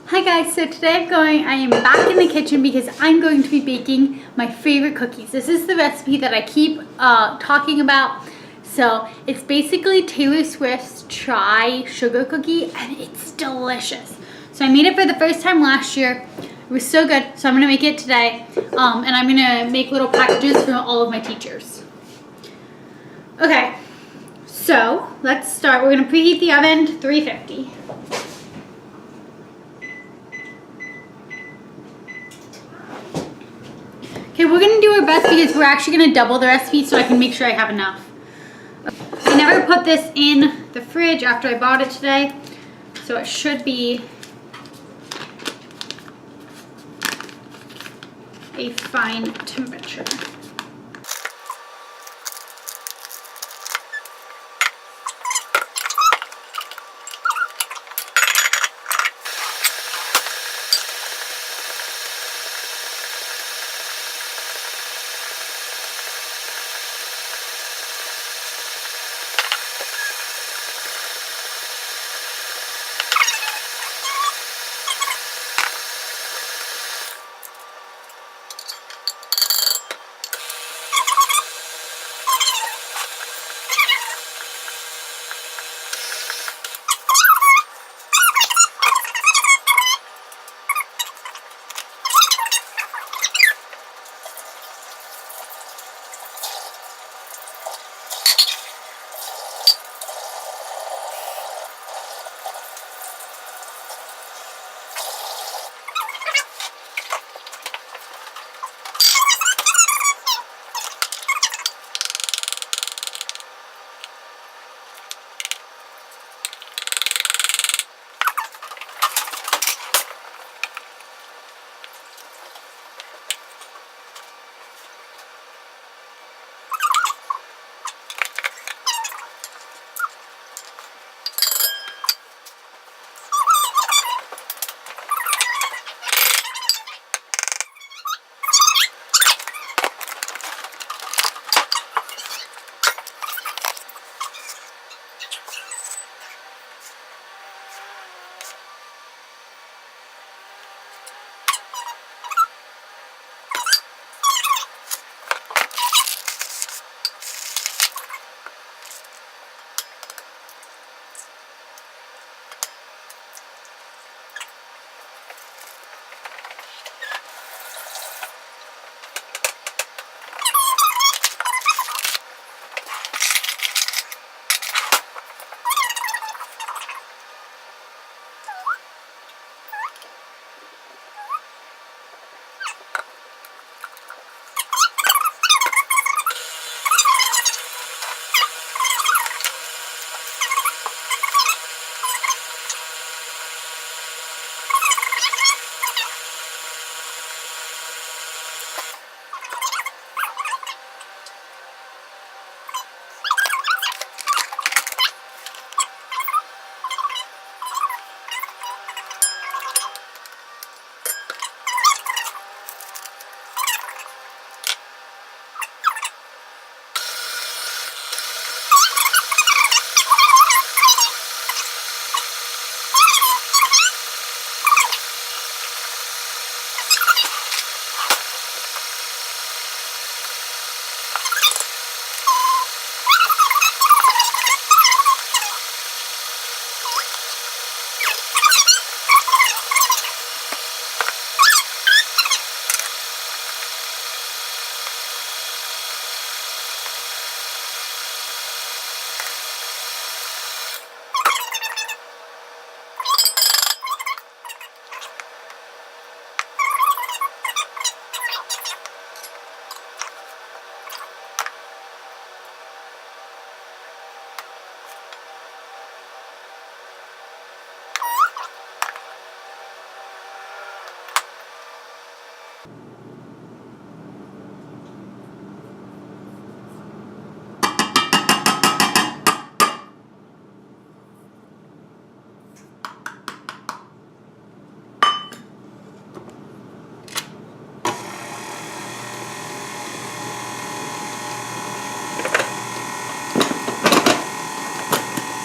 Hi guys, so today I am back in the kitchen because I'm going to be baking my favorite cookies. This is the recipe that I keep talking about. So it's basically Taylor Swift's Try Sugar Cookie and it's delicious. So I made it for the first time last year. It was so good, so I'm gonna make it today. And I'm gonna make little packages for all of my teachers. Okay, so let's start. We're gonna preheat the oven to 350. Okay, we're gonna do our best because we're actually gonna double the recipe so I can make sure I have enough. I never put this in the fridge after I bought it today, so it should be a fine temperature.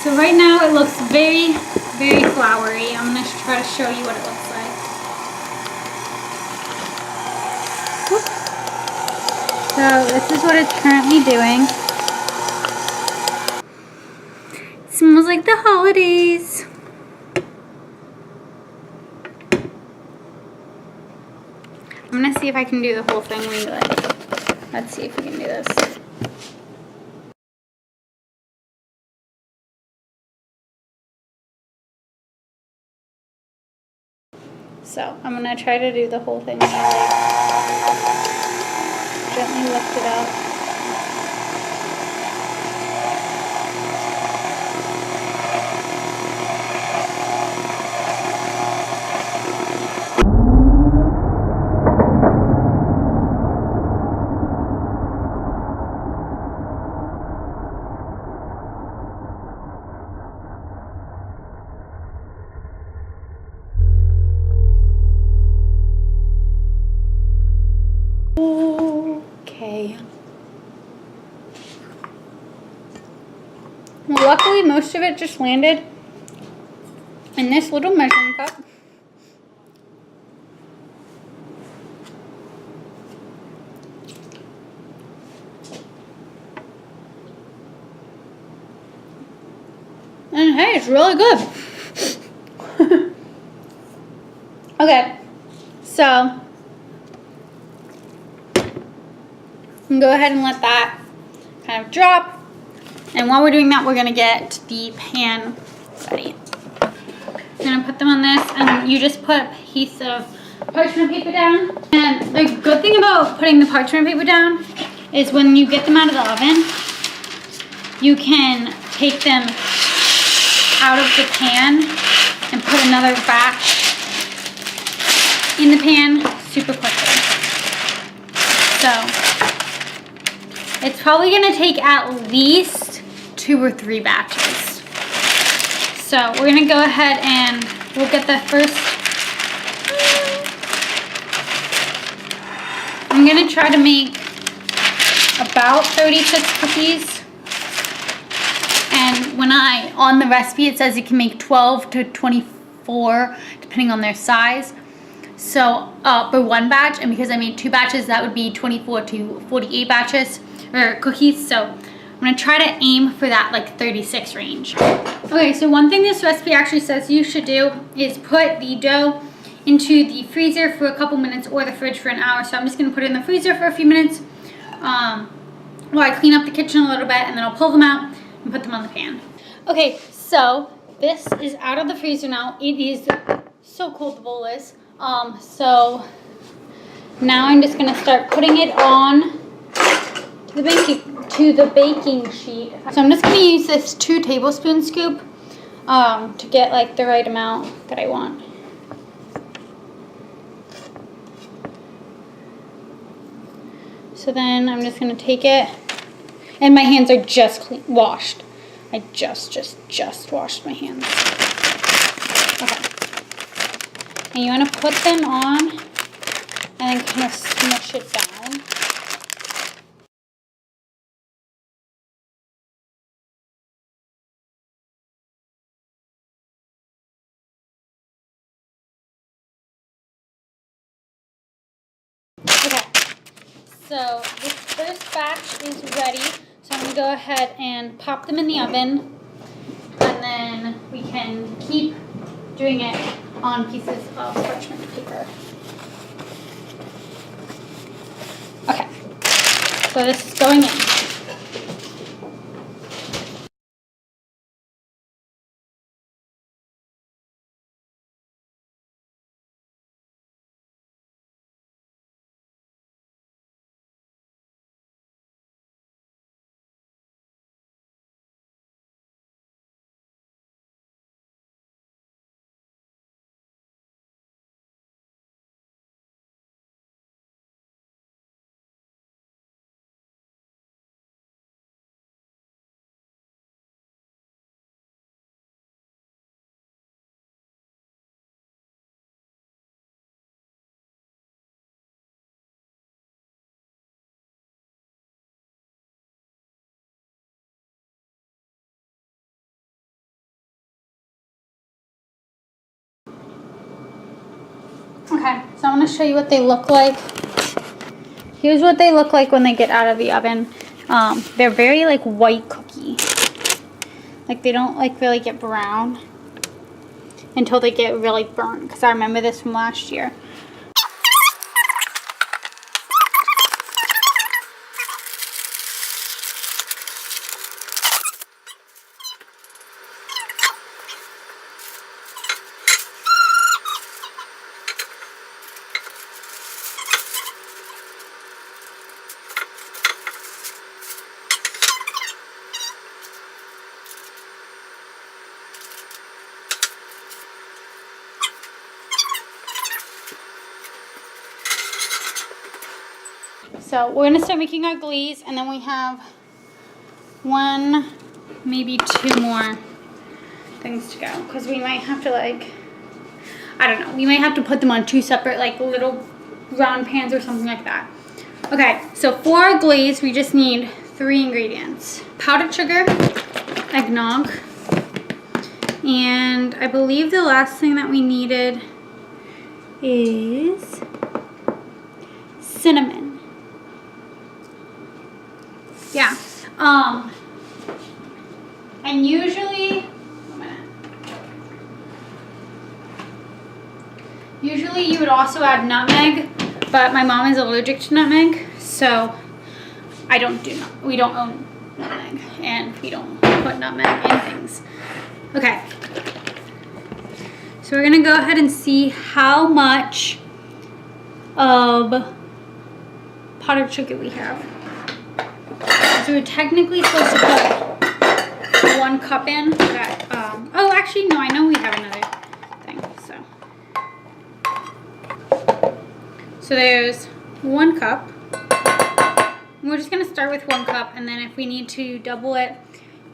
So right now it looks very very floury. I'm going to try to show you what it looks like. Whoop. So this is what it's currently doing. It smells like the holidays. I'm going to see if I can do the whole thing legally. Let's see if we can do this. So I'm going to try to do the whole thing legally. Gently lift it up. Okay. Well, luckily most of it just landed in this little measuring cup. And hey, it's really good. Okay, so I'm gonna go ahead and let that kind of drop. And while we're doing that, we're gonna get the pan ready. I'm gonna put them on this, and you just put a piece of parchment paper down. And the good thing about putting the parchment paper down is when you get them out of the oven, you can take them out of the pan and put another batch in the pan super quickly. So it's probably gonna take at least 2 or 3 batches. So we're gonna go ahead and we'll get the first. I'm gonna try to make about 36 cookies. And on the recipe, it says you can make 12 to 24, depending on their size. So for one batch, and because I made 2 batches, that would be 24 to 48 batches or cookies. So I'm gonna try to aim for that like 36 range. Okay, so one thing this recipe actually says you should do is put the dough into the freezer for a couple minutes or the fridge for an hour. So I'm just gonna put it in the freezer for a few minutes while I clean up the kitchen a little bit, and then I'll pull them out and put them on the pan. Okay, so this is out of the freezer now. It is so cold, the bowl is. So now I'm just gonna start putting it on to the baking sheet. So I'm just gonna use this 2 tablespoon scoop to get like the right amount that I want. So then I'm just gonna take it, and my hands are just washed. I just washed my hands. Okay. And you want to put them on and then kind of smush it down. Okay. So this first batch is ready. So I'm going to go ahead and pop them in the oven. And then we can keep doing it on pieces of parchment paper. Okay, so this is going in. Okay, so I'm going to show you what they look like. Here's what they look like when they get out of the oven. They're very like white cookie. Like they don't like really get brown until they get really burnt, because I remember this from last year. So we're gonna start making our glaze, and then we have one, maybe two more things to go, because we might have to like, I don't know, we might have to put them on two separate like little round pans or something like that. Okay, so for our glaze, we just need 3 ingredients: powdered sugar, eggnog, and I believe the last thing that we needed is cinnamon. Yeah. And usually you would also add nutmeg, but my mom is allergic to nutmeg, so we don't own nutmeg, and we don't put nutmeg in things. Okay. So we're gonna go ahead and see how much of powdered sugar we have. So we're technically supposed to put 1 cup in. That, oh, actually, no, I know we have another thing. So there's 1 cup. We're just going to start with 1 cup, and then if we need to double it,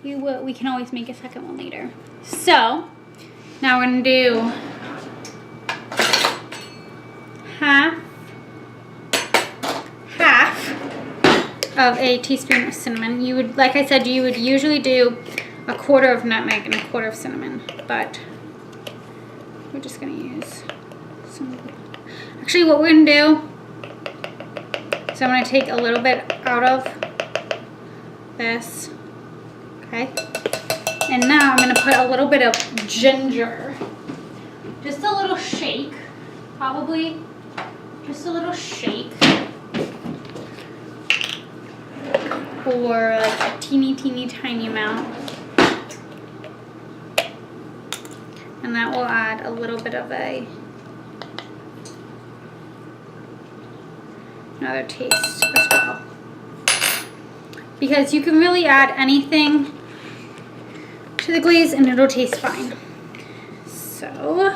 we can always make a second one later. So now we're going to do half of a teaspoon of cinnamon. You would, like I said, you would usually do 1/4 of nutmeg and 1/4 of cinnamon, but we're just gonna use some. Actually, what we're gonna do, so I'm gonna take a little bit out of this, okay? And now I'm gonna put a little bit of ginger. Just a little shake, probably just a little shake. Or like a teeny tiny amount, and that will add a little bit of another taste as well, because you can really add anything to the glaze and it'll taste fine. So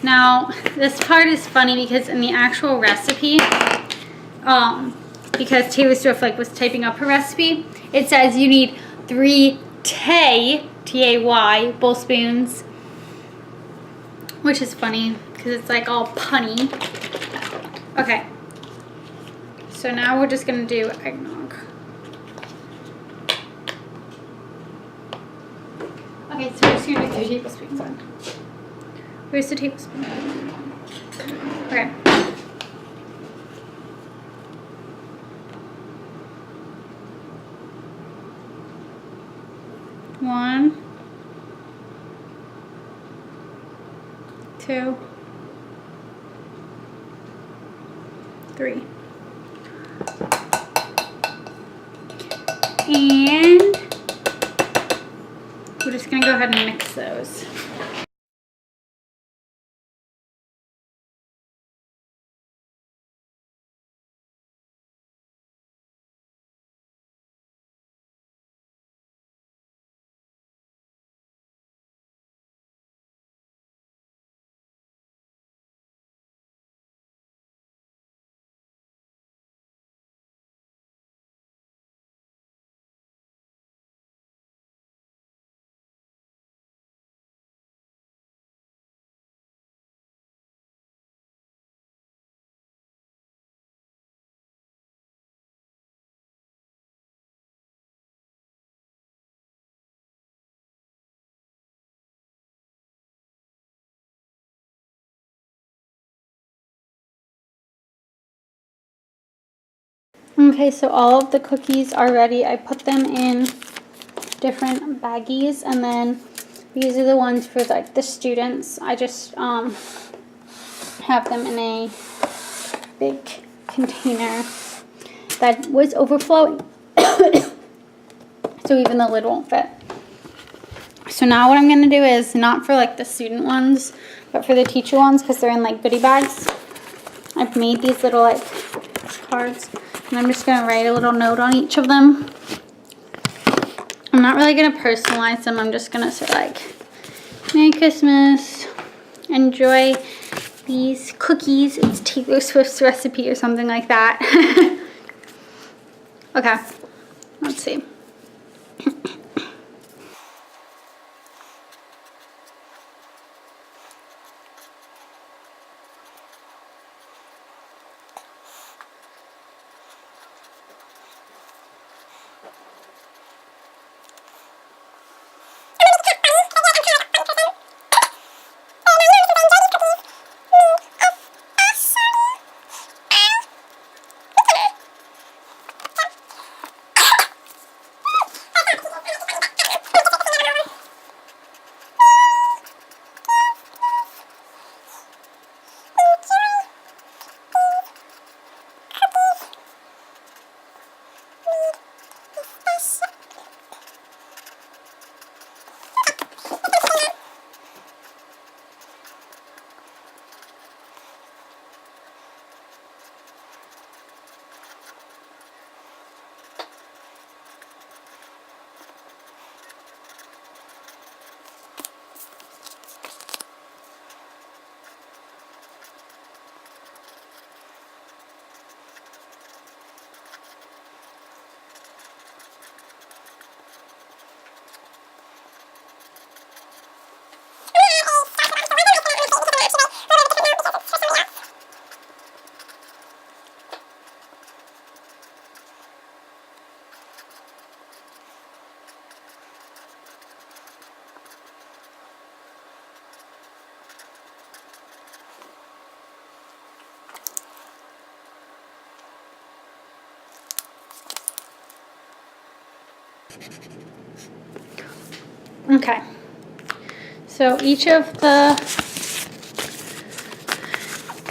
now this part is funny, because in the actual recipe, because Taylor Swift was typing up her recipe, it says you need 3 Tay bowl spoons, which is funny because it's like all punny. Okay, so now we're just gonna do eggnog. Okay, so we're just gonna do 3 tablespoons then. Where's the tablespoon? Okay. One, 2, 3. And we're just gonna go ahead and mix those. Okay, so all of the cookies are ready. I put them in different baggies, and then these are the ones for like the students. I just have them in a big container that was overflowing. So even the lid won't fit. So now what I'm gonna do is, not for like the student ones, but for the teacher ones, because they're in like goodie bags, I've made these little like cards, and I'm just gonna write a little note on each of them. I'm not really gonna personalize them. I'm just gonna say like, Merry Christmas, enjoy these cookies. It's Taylor Swift's recipe or something like that. Okay, let's see. Okay, so each of the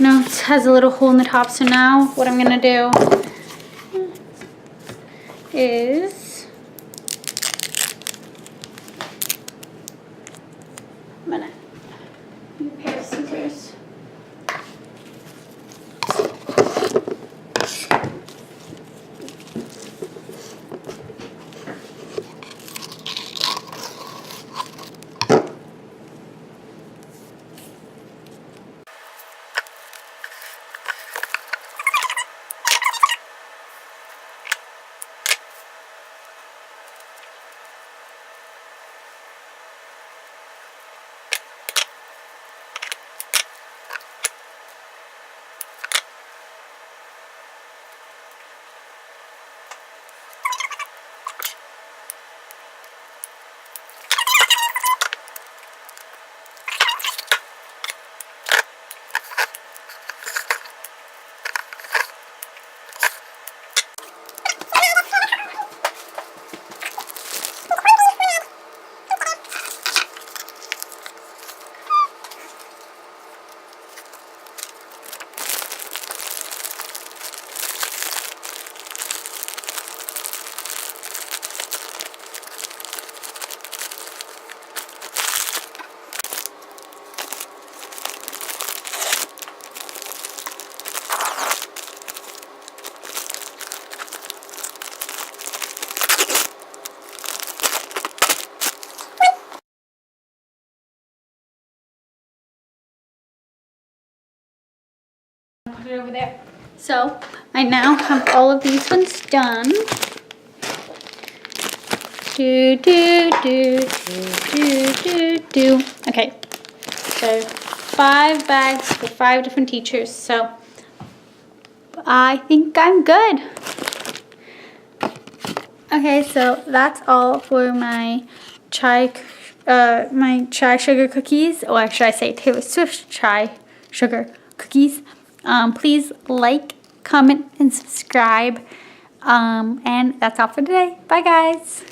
notes has a little hole in the top. So now what I'm gonna do is, I'm gonna use a pair of scissors. Put it over there. So I now have all of these ones done. Do, do, do, do, do, do, do. Okay, so 5 bags for 5 different teachers. So I think I'm good. Okay, so that's all for my chai sugar cookies, or should I say Taylor Swift chai sugar cookies. Please like, comment, and subscribe. And that's all for today. Bye, guys.